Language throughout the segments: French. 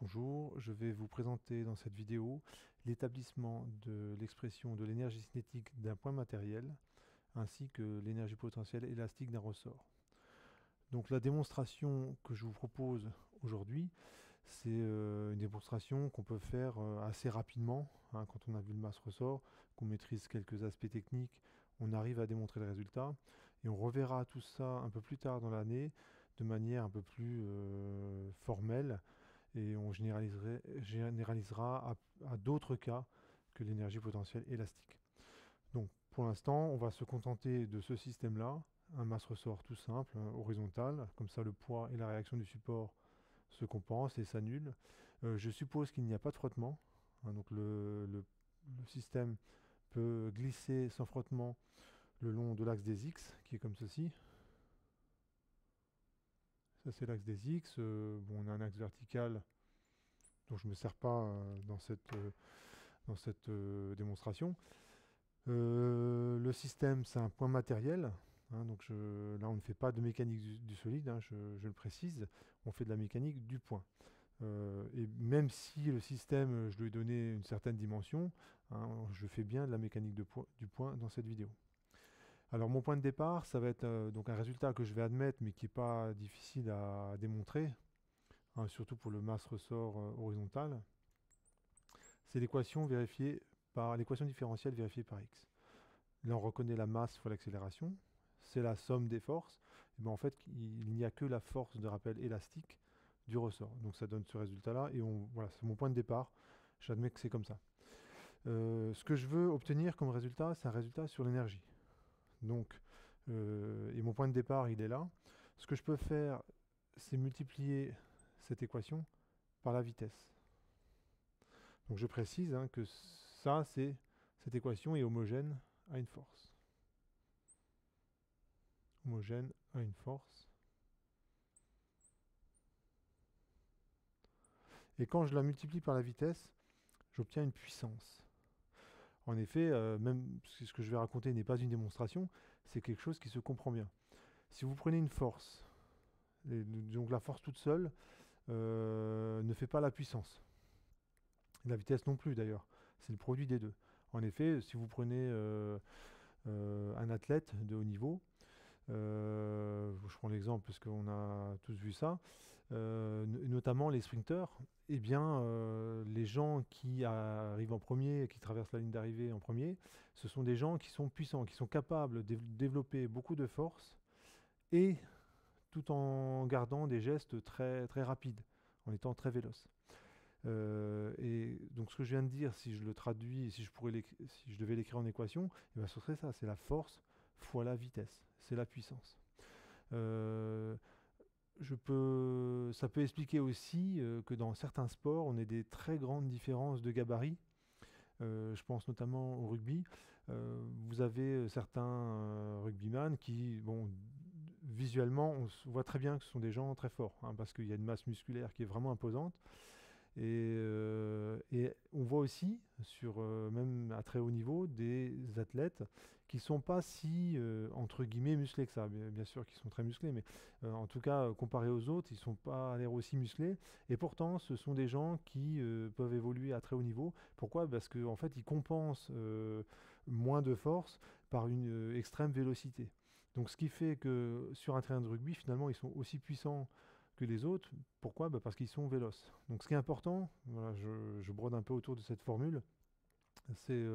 Bonjour, je vais vous présenter dans cette vidéo l'établissement de l'expression de l'énergie cinétique d'un point matériel ainsi que l'énergie potentielle élastique d'un ressort. Donc la démonstration que je vous propose aujourd'hui, c'est une démonstration qu'on peut faire assez rapidement, hein, quand on a vu le masse-ressort, qu'on maîtrise quelques aspects techniques, on arrive à démontrer le résultat et on reverra tout ça un peu plus tard dans l'année de manière un peu plus formelle et on généralisera à d'autres cas que l'énergie potentielle élastique. Donc pour l'instant, on va se contenter de ce système-là, un masse-ressort tout simple, horizontal, comme ça le poids et la réaction du support se compensent et s'annulent. Je suppose qu'il n'y a pas de frottement, hein, donc le système peut glisser sans frottement le long de l'axe des X, qui est comme ceci. Ça c'est l'axe des X. Bon, on a un axe vertical dont je ne me sers pas dans cette démonstration. Le système, c'est un point matériel. Hein, donc là, on ne fait pas de mécanique du solide, hein, je le précise. On fait de la mécanique du point. Et même si le système, je lui ai donné une certaine dimension, hein, je fais bien de la mécanique du point dans cette vidéo. Alors mon point de départ, ça va être donc un résultat que je vais admettre, mais qui n'est pas difficile à démontrer, hein, surtout pour le masse-ressort horizontal. C'est l'équation différentielle vérifiée par x. Là, on reconnaît la masse fois l'accélération. C'est la somme des forces. Et ben, en fait, il n'y a que la force de rappel élastique du ressort. Donc ça donne ce résultat-là. Et voilà, c'est mon point de départ. J'admets que c'est comme ça. Ce que je veux obtenir comme résultat, c'est un résultat sur l'énergie. Donc, et mon point de départ, il est là. Ce que je peux faire, c'est multiplier cette équation par la vitesse. Donc je précise, hein, que cette équation est homogène à une force. Homogène à une force. Et quand je la multiplie par la vitesse, j'obtiens une puissance. En effet, même si ce que je vais raconter n'est pas une démonstration, c'est quelque chose qui se comprend bien. Si vous prenez une force, donc la force toute seule ne fait pas la puissance. La vitesse non plus d'ailleurs. C'est le produit des deux. En effet, si vous prenez un athlète de haut niveau, je prends l'exemple parce qu'on a tous vu ça, notamment les sprinteurs, eh bien, les gens qui arrivent en premier, qui traversent la ligne d'arrivée en premier, ce sont des gens qui sont puissants, qui sont capables de développer beaucoup de force et tout en gardant des gestes très, très rapides, en étant très véloces. Et donc ce que je viens de dire, si je le traduis, si je devais l'écrire en équation, eh ben, ce serait ça, c'est la force fois la vitesse, c'est la puissance. Euh, Ça peut expliquer aussi que dans certains sports, on ait des très grandes différences de gabarit. Je pense notamment au rugby. Vous avez certains rugbyman qui, bon, visuellement, on voit très bien que ce sont des gens très forts, hein, parce qu'il y a une masse musculaire qui est vraiment imposante. Et on voit aussi, même à très haut niveau, des athlètes qui ne sont pas si, entre guillemets, musclés que ça. Bien sûr qu'ils sont très musclés, mais en tout cas, comparés aux autres, ils ne sont pas à l'air aussi musclés. Et pourtant, ce sont des gens qui peuvent évoluer à très haut niveau. Pourquoi? Parce qu'en fait, ils compensent moins de force par une extrême vélocité. Donc, ce qui fait que sur un terrain de rugby, finalement, ils sont aussi puissants que les autres. Pourquoi? Bah, parce qu'ils sont véloces. Donc ce qui est important, voilà, je brode un peu autour de cette formule, c'est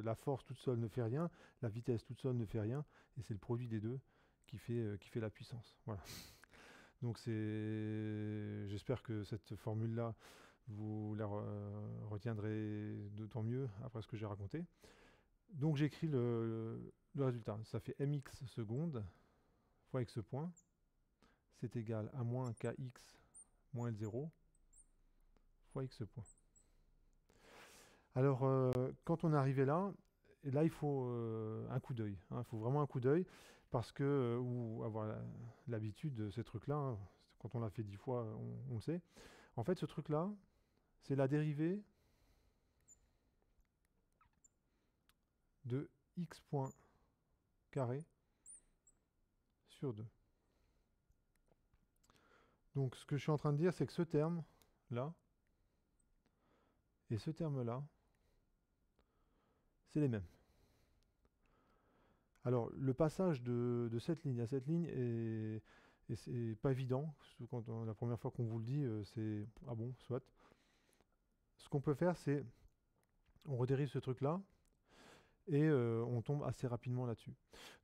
la force toute seule ne fait rien, la vitesse toute seule ne fait rien, et c'est le produit des deux qui fait la puissance. Voilà. Donc j'espère que cette formule-là, vous la retiendrez d'autant mieux après ce que j'ai raconté. Donc j'écris le résultat. Ça fait mx secondes fois x point. C'est égal à moins kx moins L0 fois x point. Alors, quand on est arrivé là, et là, il faut un coup d'œil, hein. Il faut vraiment un coup d'œil parce que, ou avoir l'habitude de ces trucs-là, hein, quand on l'a fait 10 fois, on le sait. En fait, ce truc-là, c'est la dérivée de x point carré sur 2. Donc, ce que je suis en train de dire, c'est que ce terme-là, et ce terme-là, c'est les mêmes. Alors, le passage de cette ligne à cette ligne c'est pas évident. Surtout quand la première fois qu'on vous le dit, c'est ah bon, soit. Ce qu'on peut faire, c'est on redérive ce truc-là et on tombe assez rapidement là-dessus.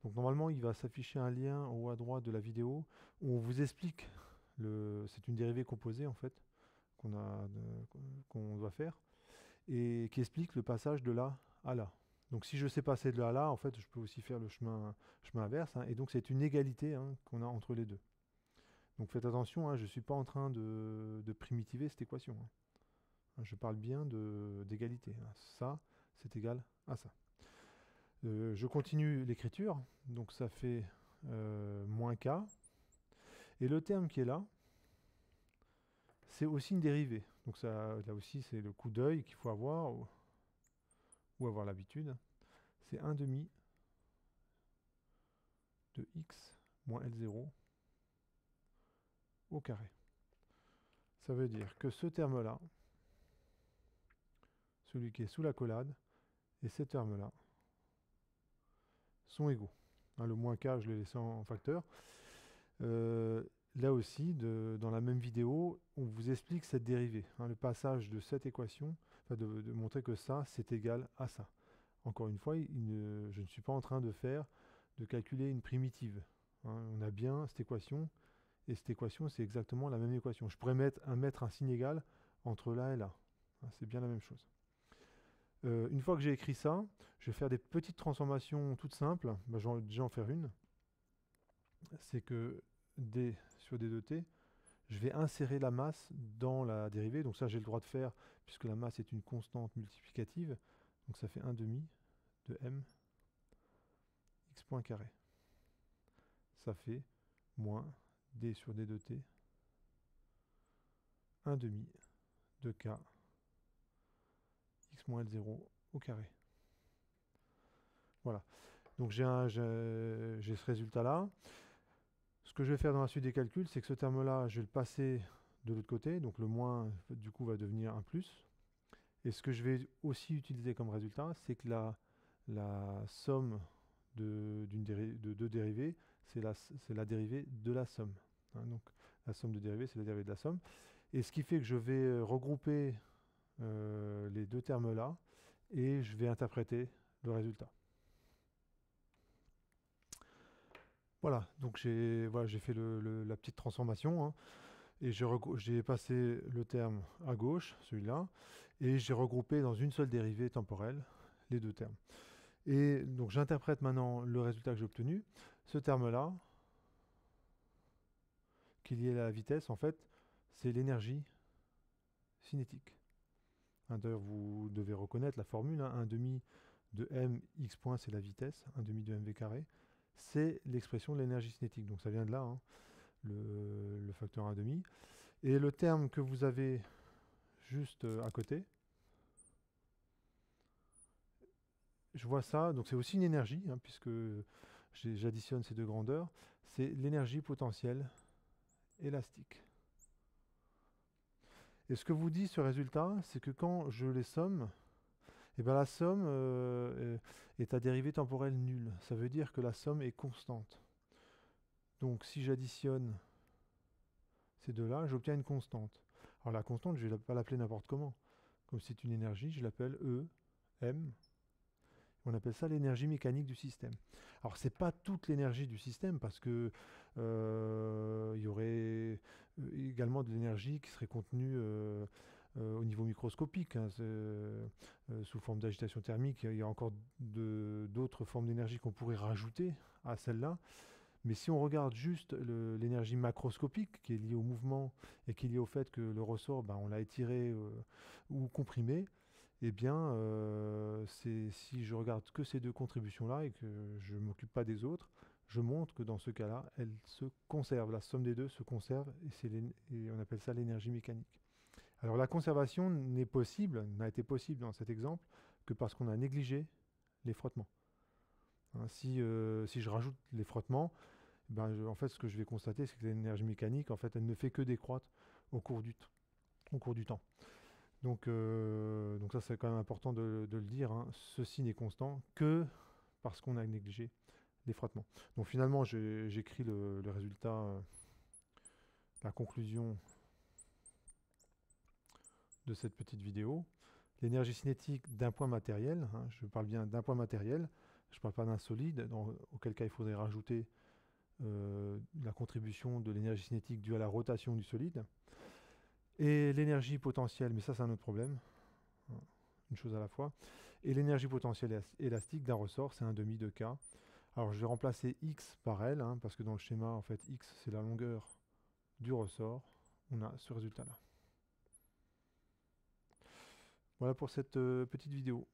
Donc normalement, il va s'afficher un lien en haut à droite de la vidéo où on vous explique c'est une dérivée composée en fait qu'on doit faire et qui explique le passage de là à là. Donc si je sais passer de là à là, en fait, je peux aussi faire le chemin inverse, hein, et donc c'est une égalité, hein, qu'on a entre les deux. Donc faites attention, hein, je ne suis pas en train de primitiver cette équation, hein. Je parle bien d'égalité, hein. Ça, c'est égal à ça. Je continue l'écriture, donc ça fait moins k. Et le terme qui est là, c'est aussi une dérivée. Donc ça, là aussi, c'est le coup d'œil qu'il faut avoir, ou avoir l'habitude. C'est 1 demi de x moins L0 au carré. Ça veut dire que ce terme-là, celui qui est sous l'accolade, et ces termes-là sont égaux. Hein, le moins k, je l'ai laissé en facteur. Là aussi, dans la même vidéo, on vous explique cette dérivée, hein, le passage de cette équation, enfin de montrer que ça, c'est égal à ça. Encore une fois, je ne suis pas en train de calculer une primitive, hein. On a bien cette équation, et cette équation, c'est exactement la même équation. Je pourrais mettre un signe égal entre là et là. Hein, c'est bien la même chose. Une fois que j'ai écrit ça, je vais faire des petites transformations toutes simples. Ben, je vais déjà en faire une. C'est que d sur d de t, je vais insérer la masse dans la dérivée. Donc ça, j'ai le droit de faire, puisque la masse est une constante multiplicative. Donc ça fait 1 demi de m x point carré. Ça fait moins d sur d de t, 1 demi de k x moins L0 au carré. Voilà. Donc j'ai ce résultat-là. Ce que je vais faire dans la suite des calculs, c'est que ce terme-là, je vais le passer de l'autre côté. Donc le moins, du coup, va devenir un plus. Et ce que je vais aussi utiliser comme résultat, c'est que la somme de deux dérivées, c'est la dérivée de la somme. Hein, donc la somme de dérivées, c'est la dérivée de la somme. Et ce qui fait que je vais regrouper les deux termes-là et je vais interpréter le résultat. Voilà, donc j'ai fait la petite transformation, hein, et j'ai passé le terme à gauche, celui-là, et j'ai regroupé dans une seule dérivée temporelle les deux termes. Et donc j'interprète maintenant le résultat que j'ai obtenu. Ce terme-là, qui est lié à la vitesse, en fait, c'est l'énergie cinétique. Hein, d'ailleurs, vous devez reconnaître la formule, hein, 1 demi de m x point, c'est la vitesse, 1 demi de mv carré, c'est l'expression de l'énergie cinétique. Donc ça vient de là, hein, le facteur 1 demi. Et le terme que vous avez juste à côté, je vois ça, donc c'est aussi une énergie, hein, puisque j'additionne ces deux grandeurs, c'est l'énergie potentielle élastique. Et ce que vous dit ce résultat, c'est que quand je les somme, eh ben la somme est à dérivée temporelle nulle. Ça veut dire que la somme est constante. Donc si j'additionne ces deux-là, j'obtiens une constante. Alors la constante, je ne vais pas l'appeler n'importe comment. Comme c'est une énergie, je l'appelle E, M. On appelle ça l'énergie mécanique du système. Alors c'est pas toute l'énergie du système, parce que il y aurait également de l'énergie qui serait contenue au niveau microscopique, hein, sous forme d'agitation thermique. Il y a encore d'autres formes d'énergie qu'on pourrait rajouter à celle-là. Mais si on regarde juste l'énergie macroscopique qui est liée au mouvement et qui est liée au fait que le ressort, ben, on l'a étiré ou comprimé, eh bien, si je regarde que ces deux contributions-là et que je ne m'occupe pas des autres, je montre que dans ce cas-là, elles se conservent. La somme des deux se conserve et on appelle ça l'énergie mécanique. Alors la conservation n'a été possible dans cet exemple que parce qu'on a négligé les frottements. Hein, si je rajoute les frottements, ben, en fait, ce que je vais constater, c'est que l'énergie mécanique, en fait, elle ne fait que décroître au cours du temps. Donc ça, c'est quand même important de le dire, hein. Ceci n'est constant que parce qu'on a négligé les frottements. Donc finalement, j'écris le résultat, la conclusion de cette petite vidéo. L'énergie cinétique d'un point matériel, hein, je parle bien d'un point matériel, je ne parle pas d'un solide, auquel cas il faudrait rajouter la contribution de l'énergie cinétique due à la rotation du solide. Et l'énergie potentielle, mais ça c'est un autre problème, hein, une chose à la fois. Et l'énergie potentielle élastique d'un ressort, c'est un demi de K. Alors je vais remplacer X par L, hein, parce que dans le schéma, en fait, X c'est la longueur du ressort. On a ce résultat-là. Voilà pour cette petite vidéo.